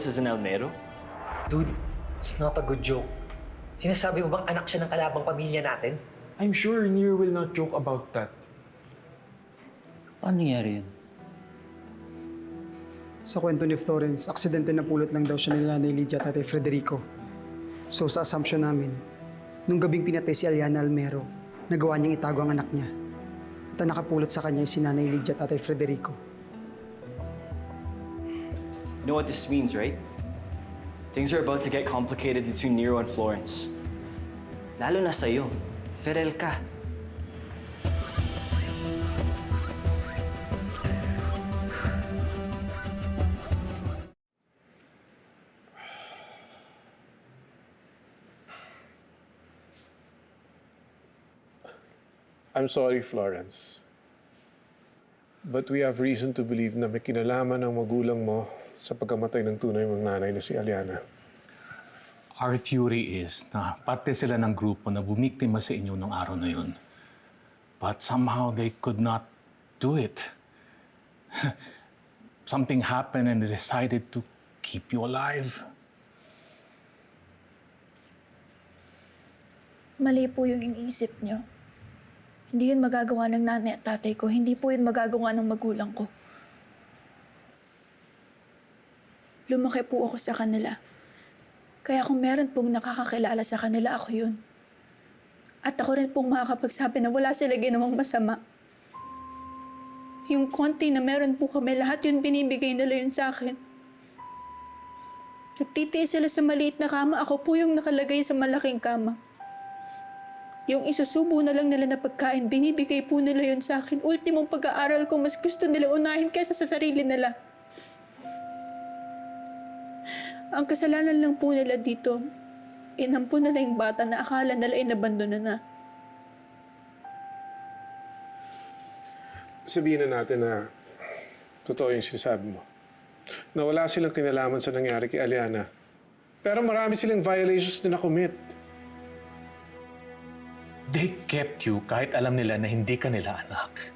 is an Almero? Dude, it's not a good joke. Sinasabi mo bang anak siya ng kalabang pamilya natin? I'm sure Nero will not joke about that. Paano nangyari yun? Sa kwento ni Florence, aksidente na pulot lang daw siya ni Nanay Lydia at Tatay Federico. So sa assumption namin, nung gabing pinatay si Aliana Almero, nagawa niyang itago ang anak niya. At ang nakapulot sa kanya ay si Nanay Lydia at Tatay Federico. You know what this means, right? Things are about to get complicated between Nero and Florence. Lalo na sa'yo. Ferel ka. I'm sorry, Florence. But we have reason to believe na may kinalaman ng magulang mo sa pagkamatay ng tunay mong nanay na si Aliana. Our theory is na parte sila ng grupo na bumiktima sa inyo nung araw na yun. But somehow they could not do it. Something happened and they decided to keep you alive. Mali po yung iniisip niyo. Hindi yun magagawa ng nanay at tatay ko. Hindi po yun magagawa ng magulang ko. Lumaki po ako sa kanila. Kaya kung meron pong nakakakilala sa kanila, ako yun. At ako rin pong makakapagsabi na wala sila ginawang masama. Yung konti na meron po kami, lahat yun binibigay nila yun sa akin. Nagtitiis sila sa maliit na kama, ako po yung nakalagay sa malaking kama. Yung isusubo na lang nila na pagkain, binibigay po nila yun sa akin. Ultimong pag-aaral ko, mas gusto nila unahin kaysa sa sarili nila. Ang kasalanan lang po nila dito, inampo nila yung bata na akala nila inabandona na. Sabihin na natin na totoo yung sinasabi mo. Na wala silang kinalaman sa nangyari kay Aliana. Pero marami silang violations na na-commit. They kept you kahit alam nila na hindi ka nila anak.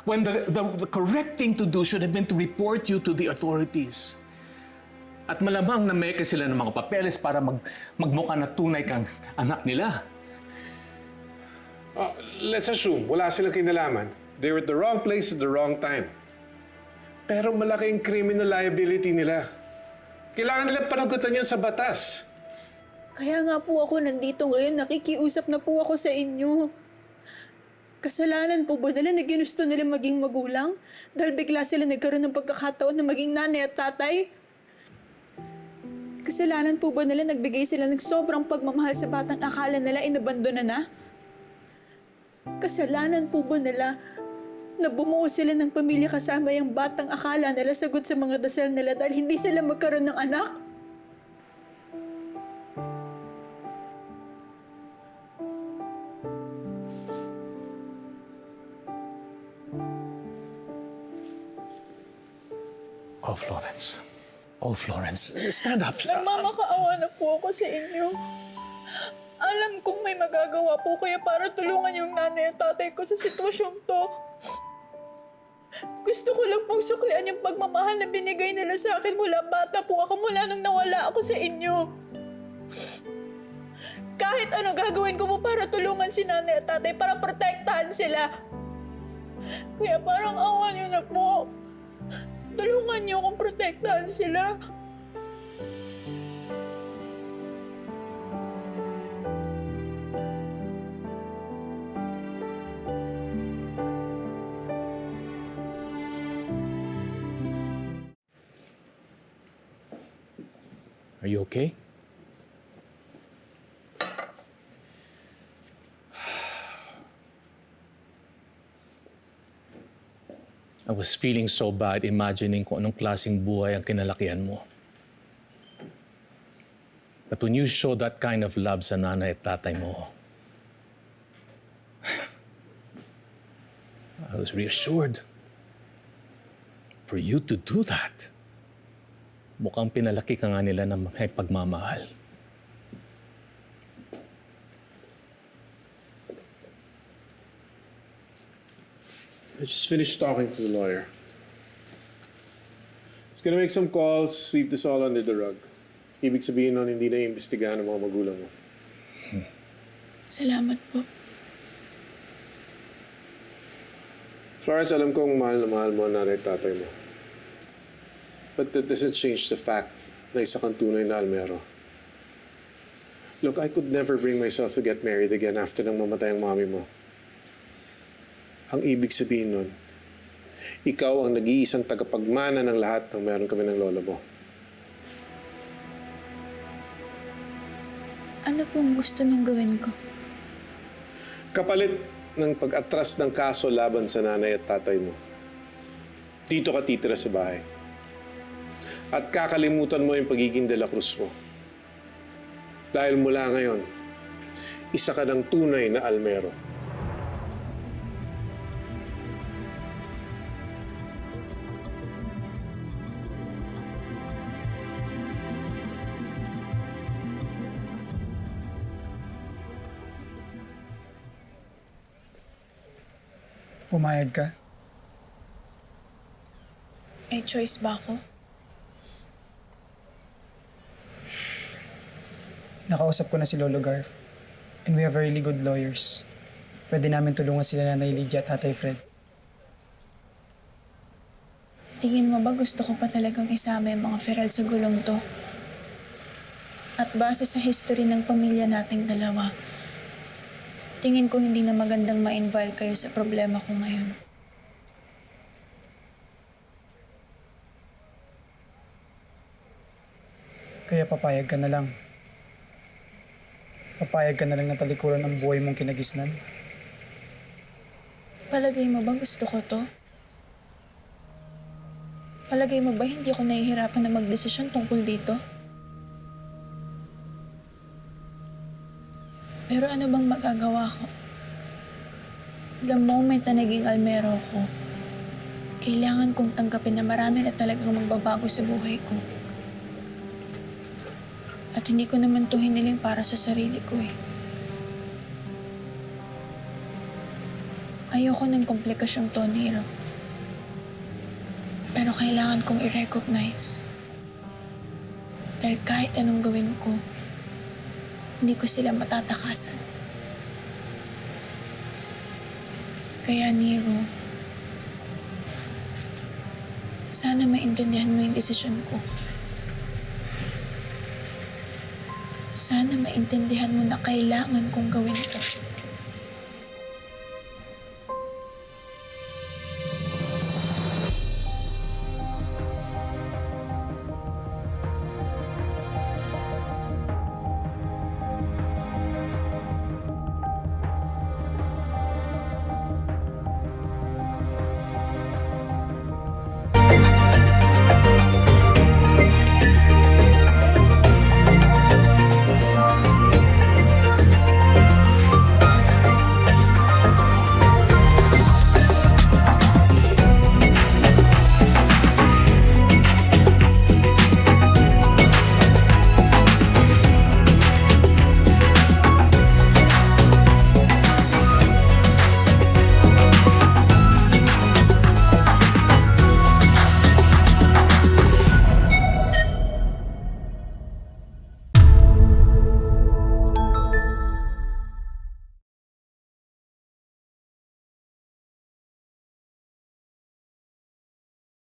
When the correct thing to do should have been to report you to the authorities. At malamang na may sila ng mga papeles para magmukha na tunay kang anak nila. Let's assume wala silang kinalaman. They were at the wrong place at the wrong time. Pero malaking criminal liability nila. Kailangan nila panagutan yun sa batas. Kaya nga po ako nandito ngayon, nakikiusap na po ako sa inyo. Kasalanan po ba nila na ginusto nila maging magulang? Dahil bigla sila nagkaroon ng pagkakataon na maging nanay at tatay? Kasalanan po ba nila nagbigay sila ng sobrang pagmamahal sa batang akala nila inabandona na? Kasalanan po ba nila na bumuo sila ng pamilya kasama yung batang akala nila sagot sa mga dasal nila dahil hindi sila magkaroon ng anak? Oh, Florence. Oh, Florence. Stand up. Nagmamakaawa na po ako sa inyo. Alam kong may magagawa po kayo para tulungan yung nanay at tatay ko sa sitwasyong to. Gusto ko lang pong suklian yung pagmamahal na binigay nila sa akin mula bata po ako, mula nung nawala ako sa inyo. Kahit ano gagawin ko po para tulungan si nanay at tatay, para protektahan sila. Kaya parang awa niyo na po. Tulungan niyo akong protektahan sila. Are you okay? I was feeling so bad imagining kung anong klaseng buhay ang kinalakihan mo. But when you show that kind of love sa nanay at tatay mo, I was reassured. For you to do that, mukhang pinalaki ka nga nila na may pagmamahal. I just finished talking to the lawyer. Just gonna make some calls, sweep this all under the rug. Ibig sabihin nun, hindi na iimbestigahan ng mga magulang mo. Salamat po. Florence, alam kong mahal na mahal mo ang nanay at tatay mo. But that doesn't change the fact na isa kang tunay na Almero. Look, I could never bring myself to get married again after nang mamatay ang mami mo. Ang ibig sabihin nun, ikaw ang nag-iisang tagapagmana ng lahat ng meron kami ng lola mo. Ano pong gusto niyong gawin ko? Kapalit ng pag-atras ng kaso laban sa nanay at tatay mo, dito ka titira sa bahay. At kakalimutan mo yung pagiging De La Cruz mo. Dahil mula ngayon, isa ka ng tunay na Almero. Pumayag ka? May choice ba ako? Nakausap ko na si Lolo Garth. And we have really good lawyers. Pwede namin tulungan sila Nanay Lydia at Tatay Fred. Tingin mo ba gusto ko pa talagang isama yung mga feral sa gulong to? At base sa history ng pamilya nating dalawa, tingin ko hindi na magandang ma-involve kayo sa problema ko ngayon. Kaya papayag ka na lang. Papayag ka na lang na talikuran ang buhay mong kinagisnan. Palagay mo ba gusto ko to? Palagay mo ba hindi ako nahihirapan na magdesisyon tungkol dito? Pero ano bang magagawa ko? The moment na naging Almero ko, kailangan kong tanggapin na marami na talagang magbabago sa buhay ko. At hindi ko naman to hiniling para sa sarili ko eh. Ayoko ng komplikasyong to, Nero. Pero kailangan kong i-recognize. Dahil kahit anong gawin ko, hindi ko sila matatakasan. Kaya, Nero, sana maintindihan mo yung desisyon ko. Sana maintindihan mo na kailangan kong gawin ito.